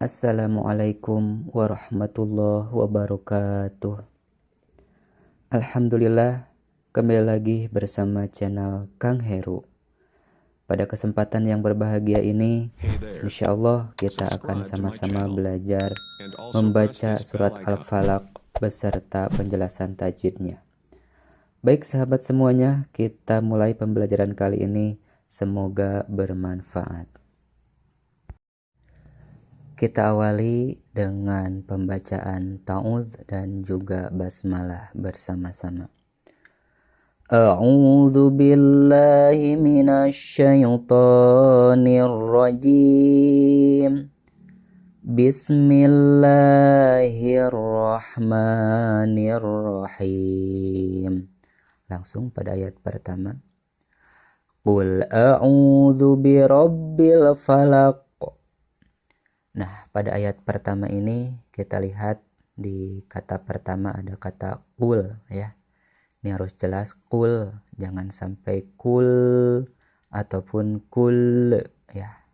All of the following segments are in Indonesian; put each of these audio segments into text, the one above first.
Assalamualaikum warahmatullahi wabarakatuh. Alhamdulillah, kembali lagi bersama channel Kang Heru. Pada kesempatan yang berbahagia ini, insya Allah kita akan sama-sama belajar membaca surat Al-Falaq beserta penjelasan tajwidnya. Baik sahabat semuanya, kita mulai pembelajaran kali ini. Semoga bermanfaat. Kita awali dengan pembacaan ta'udz dan juga basmalah bersama-sama. A'udzu billahi minasyaitonir rajim. Bismillahirrahmanirrahim. Langsung pada ayat pertama. Qul a'udzu birabbil falaq. Nah, pada ayat pertama ini kita lihat di kata pertama ada kata kul ya. Ini harus jelas kul, jangan sampai kul ataupun kul ya.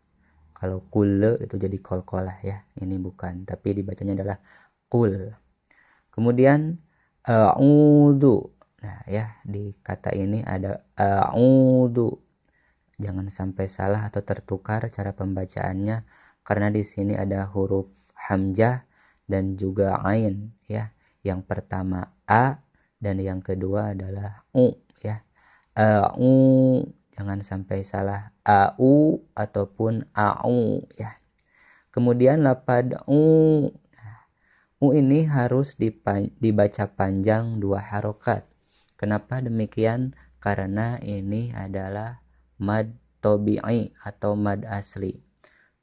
Kalau kul itu jadi kolkolah ya. Ini bukan, tapi dibacanya adalah kul. Kemudian a'udzu. Nah, ya di kata ini ada a'udzu. Jangan sampai salah atau tertukar cara pembacaannya. Karena di sini ada huruf hamzah dan juga ain ya. Yang pertama a dan yang kedua adalah u ya. U jangan sampai salah au ataupun au ya. Kemudian lapad u. Nah, u ini harus dibaca panjang 2 harokat. Kenapa demikian? Karena ini adalah mad tabi'i atau mad asli.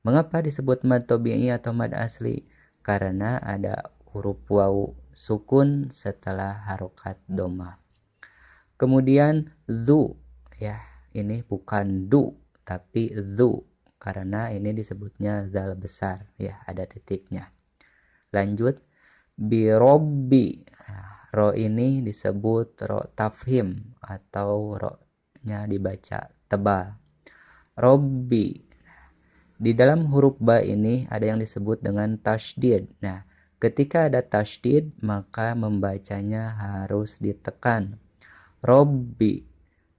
Mengapa disebut mad tabi'i atau mad asli? Karena ada huruf waw sukun setelah harokat doma. Kemudian zu ya, ini bukan du tapi zu karena ini disebutnya zal besar ya, ada titiknya. Lanjut birobbi. Nah, ro ini disebut ro tafhim atau ro-nya dibaca tebal. Robbi. Di dalam huruf ba ini ada yang disebut dengan tasydid. Nah, ketika ada tasydid maka membacanya harus ditekan. Robbi,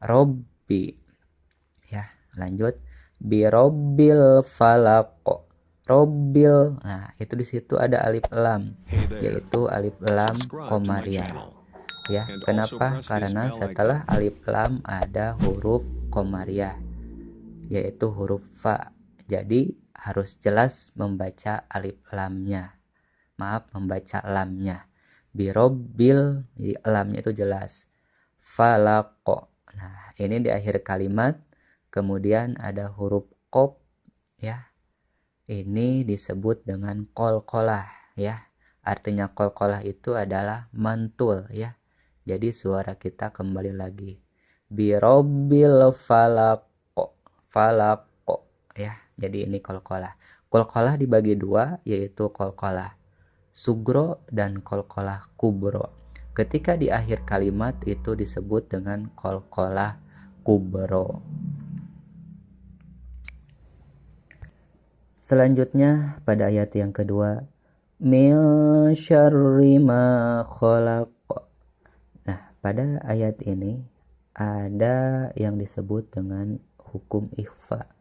robbi. Ya, lanjut. Birobbil falaq. Robbil. Nah, itu di situ ada alif lam, yaitu alif lam komariah. Ya, kenapa? Karena setelah alif lam ada huruf komariah, yaitu huruf fa. Jadi harus jelas membaca alif lamnya. Maaf, membaca lamnya. Birobbil, lamnya itu jelas. Falaqo. Nah, ini di akhir kalimat. Kemudian ada huruf qaf ya. Ini disebut dengan qalqalah ya. Artinya qalqalah itu adalah mantul ya. Jadi suara kita kembali lagi. Birobbil falaqo. Falaqo ya. Jadi ini qalqalah. Qalqalah dibagi 2, yaitu qalqalah sugro dan qalqalah kubro. Ketika di akhir kalimat itu disebut dengan qalqalah kubro. Selanjutnya pada ayat yang kedua, min syarri ma khalaq. Nah, pada ayat ini ada yang disebut dengan hukum ikhfa,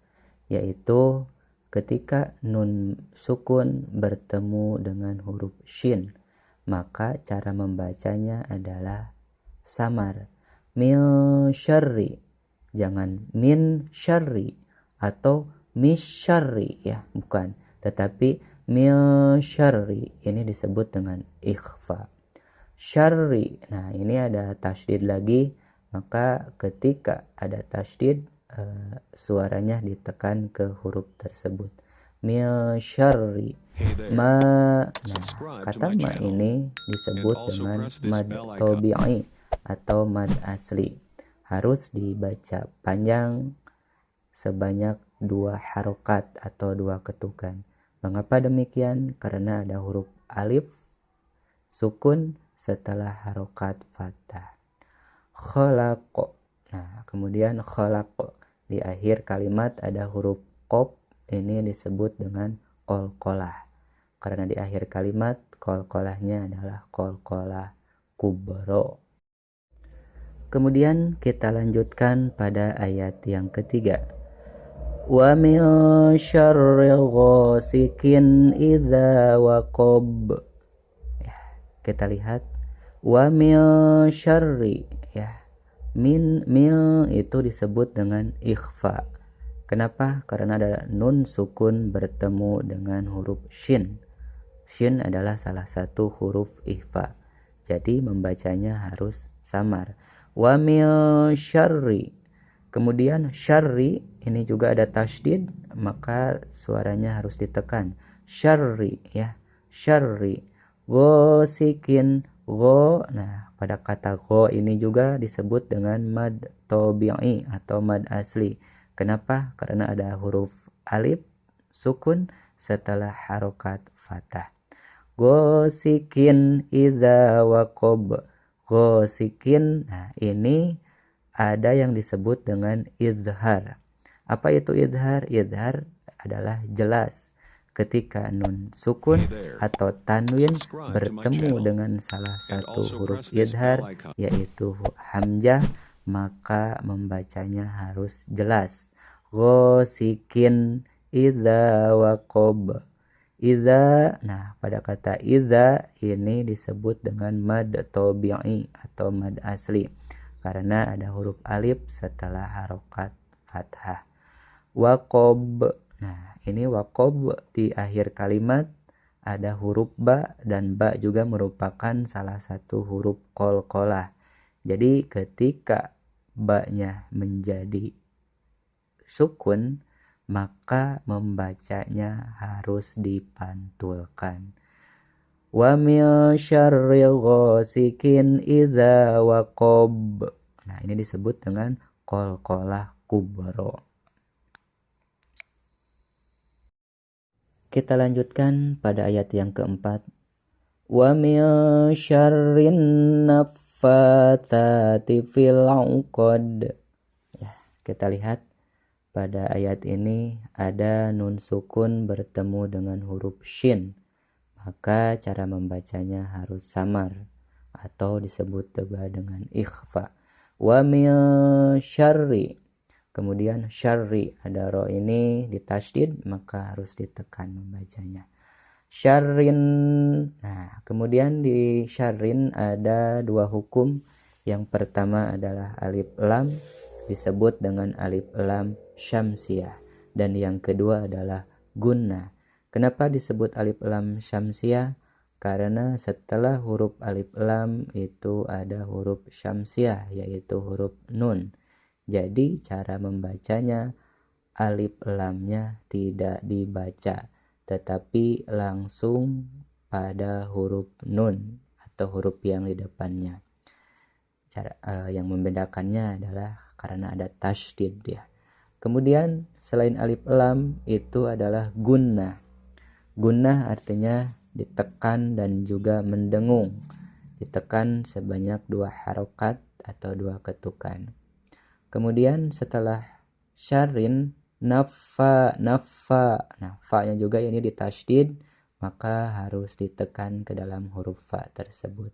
yaitu ketika nun sukun bertemu dengan huruf shin, maka cara membacanya adalah samar. Min syarri, jangan min syarri atau misyarri ya, bukan, tetapi min syarri ini disebut dengan ikhfa. Syarri, nah ini ada tasydid lagi, maka ketika ada tasydid suaranya ditekan ke huruf tersebut. Min syarri ma. Nah, kata ma ini disebut dengan mad tabi'i atau mad asli. Harus dibaca panjang sebanyak 2 harokat atau 2 ketukan. Mengapa demikian? Karena ada huruf alif sukun setelah harokat fathah. Khalaqo. Nah, kemudian khalaqo. Di akhir kalimat ada huruf qaf, ini disebut dengan qalqalah. Karena di akhir kalimat qalqalahnya adalah qalqalah kubro. Kemudian kita lanjutkan pada ayat yang ketiga. Wa min syarri ghasikin idza waqab. Ya, kita lihat wa min syarri, ya. Min itu disebut dengan ikhfa. Kenapa? Karena ada nun sukun bertemu dengan huruf shin. Shin adalah salah satu huruf ikhfa. Jadi membacanya harus samar. Wa min syarri. Kemudian syarri ini juga ada tasydid, maka suaranya harus ditekan. Syarri, ya. Syarri. Ghasikin, gho. Nah, pada kata gho ini juga disebut dengan mad tabi'i atau mad asli. Kenapa? Karena ada huruf alif sukun setelah harokat fathah. Ghasikin idza waqab. Ghasikin. Nah, ini ada yang disebut dengan idhar. Apa itu idhar? Idhar adalah jelas ketika nun sukun atau tanwin bertemu dengan salah satu huruf idhar, yaitu hamzah, maka membacanya harus jelas. Ghasikin idza waqab. Idza, nah pada kata idza ini disebut dengan mad tabi'i atau mad asli karena ada huruf alif setelah harokat fathah. Waqab, nah ini waqab di akhir kalimat ada huruf ba, dan ba juga merupakan salah satu huruf qalqalah. Jadi ketika ba-nya menjadi sukun, maka membacanya harus dipantulkan. Wa min syarri ghasikin idza waqab. Nah, ini disebut dengan qalqalah kubro. Kita lanjutkan pada ayat yang keempat. Wa min syarrin naffatsati fil 'uqad. Ya, kita lihat pada ayat ini ada nun sukun bertemu dengan huruf shin. Maka cara membacanya harus samar atau disebut juga dengan ikhfa. Wa min syarri. Kemudian syarri ada ro ini ditasydid, maka harus ditekan membacanya. Syarrin. Nah, kemudian di syarrin ada dua hukum. Yang pertama adalah alif lam disebut dengan alif lam syamsiyah, dan yang kedua adalah gunnah. Kenapa disebut alif lam syamsiyah? Karena setelah huruf alif lam itu ada huruf syamsiyah, yaitu huruf nun. Jadi cara membacanya alif lamnya tidak dibaca, tetapi langsung pada huruf nun atau huruf yang di depannya. Yang membedakannya adalah karena ada tasydid, ya. Kemudian selain alif lam itu adalah gunnah. Gunnah artinya ditekan dan juga mendengung. Ditekan sebanyak 2 harokat atau 2 ketukan. Kemudian setelah syarrin naffa. Nah, fa-nya juga ini ditasydid, maka harus ditekan ke dalam huruf fa tersebut.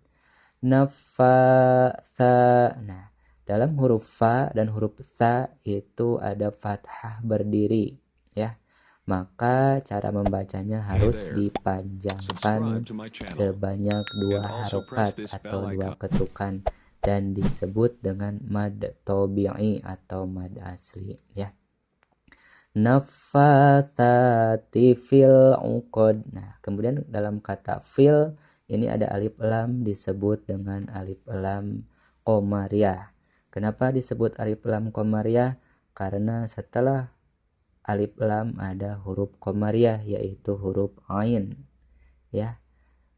Naffa sa. Nah, dalam huruf fa dan huruf sa itu ada fathah berdiri, ya. Maka cara membacanya harus dipanjangkan sebanyak 2 harokat atau 2 ketukan dan disebut dengan mad tabi'i atau mad asli, ya. Naffatsati fil 'uqad. Nah, kemudian dalam kata fil ini ada alif lam disebut dengan alif lam qamariyah. Kenapa disebut alif lam qamariyah? Karena setelah alif lam ada huruf qamariyah, yaitu huruf ain, ya.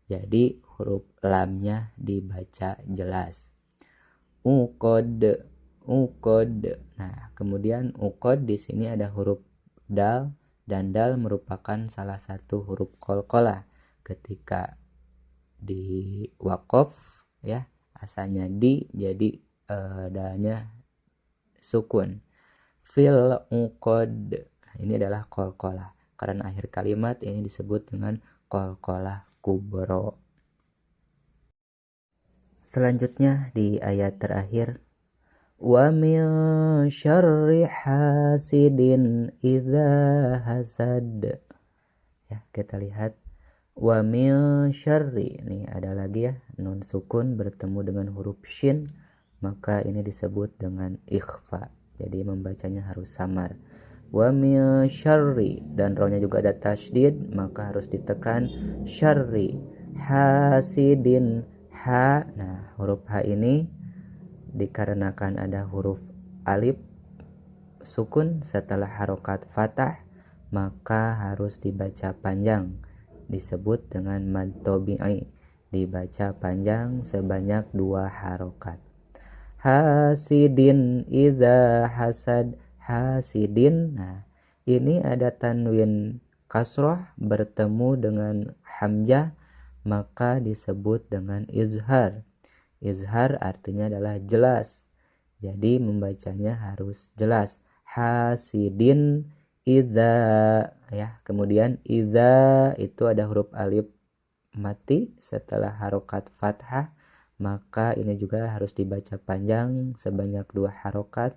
Jadi huruf lamnya dibaca jelas. Uqad. Nah, kemudian uqad di sini ada huruf dal, dan dal merupakan salah satu huruf qalqalah. Ketika di waqaf, ya, asalnya di, jadi dalnya sukun. Fil uqad. Ini adalah qalqalah. Karena akhir kalimat ini disebut dengan qalqalah kubro. Selanjutnya di ayat terakhir, wa min syarri hasidin idza hasad. Ya, kita lihat wa min syarri, ini ada lagi ya, nun sukun bertemu dengan huruf shin, maka ini disebut dengan ikhfa. Jadi membacanya harus samar. Wa min syarri, dan rohnya juga ada tasydid, maka harus ditekan syarri hasidin ha. Nah, huruf ha ini dikarenakan ada huruf alif sukun setelah harokat fathah, maka harus dibaca panjang, disebut dengan mad tabi'i, dibaca panjang sebanyak 2 harokat. Hasidin idza hasad, hasidin. Nah, ini ada tanwin kasroh bertemu dengan hamzah, maka disebut dengan izhar. Izhar artinya adalah jelas, jadi membacanya harus jelas. Hasidin idza, ya. Kemudian idza itu ada huruf alif mati setelah harokat fathah, maka ini juga harus dibaca panjang sebanyak 2 harokat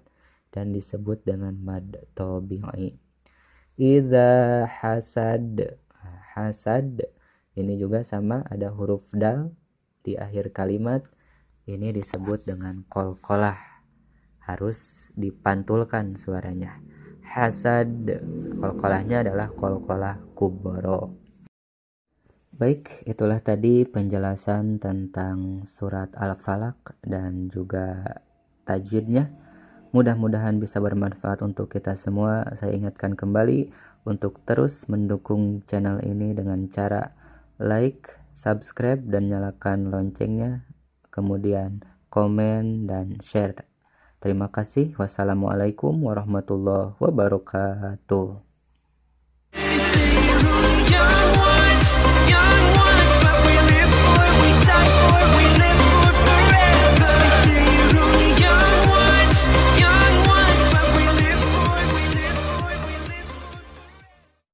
dan disebut dengan mad tabi'i. Idza hasad, hasad ini juga sama, ada huruf dal di akhir kalimat, ini disebut dengan qalqalah, harus dipantulkan suaranya. Hasad, qalqalahnya adalah qalqalah kubro. Baik, itulah tadi penjelasan tentang surat Al-Falaq dan juga tajwidnya. Mudah-mudahan bisa bermanfaat untuk kita semua. Saya ingatkan kembali untuk terus mendukung channel ini dengan cara like, subscribe, dan nyalakan loncengnya. Kemudian komen dan share. Terima kasih. Wassalamualaikum warahmatullahi wabarakatuh.